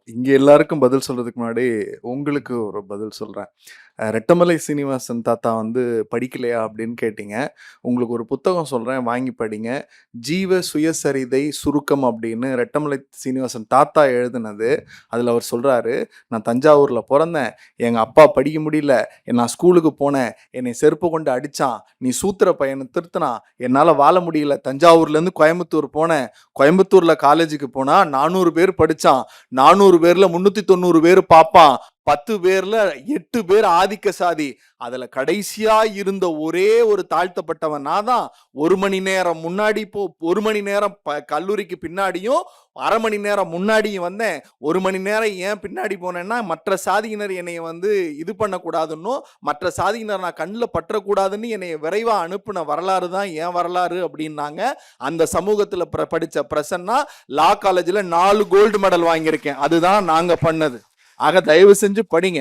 இங்க எல்லாருக்கும் பதில் சொல்றதுக்கு முன்னாடி, உங்களுக்கு ஒரு பதில் சொல்றேன். ரெட்டமலை சீனிவாசன் தாத்தா வந்து படிக்கலையா அப்படின்னு கேட்டீங்க. உங்களுக்கு ஒரு புத்தகம் சொல்றேன், வாங்கி படிங்க. "ஜீவ சுயசரிதை சுருக்கம்" அப்படின்னு ரெட்டமலை சீனிவாசன் தாத்தா எழுதுனது. அதுல அவர் சொல்றாரு, "நான் தஞ்சாவூர்ல பொறந்தேன். எங்க அப்பா படிக்க முடியல. நான் ஸ்கூலுக்கு போனேன். என்னை செருப்பு கொண்டு அடிச்சான். நீ சூத்திர பையன திருத்துனான். என்னால வாழ முடியல. தஞ்சாவூர்லேருந்து கோயம்புத்தூர் போனேன். கோயம்புத்தூர்ல காலேஜுக்கு போனா 400 பேர் படிச்சான். 400 பேர்ல 390 பேர் பாப்பான். 10 பேர்ல 8 பேர் ஆதிக்க சாதி. அதுல கடைசியா இருந்த ஒரே ஒரு தாழ்த்தப்பட்டவன் நான் தான். 1 மணி நேரம் முன்னாடி 1 மணி நேரம் கல்லூரிக்கு பின்னாடியும் 1/2 மணி நேரம் முன்னாடியும் வந்தேன். 1 மணி நேரம் ஏன் பின்னாடி போனேன்னா, மற்ற சாதியினர் என்னைய வந்து இது பண்ணக்கூடாதுன்னும், மற்ற சாதியினர் நான் கண்ணில் பற்றக்கூடாதுன்னு என்னைய விரைவா அனுப்புன வரலாறு தான் என் வரலாறு அப்படின்னாங்க. அந்த சமூகத்துல படிச்ச பிரசன்னா லா காலேஜ்ல 4 கோல்டு மெடல் வாங்கியிருக்கேன். அதுதான் நாங்க பண்ணது. ஆக தயவு செஞ்சு படிங்க.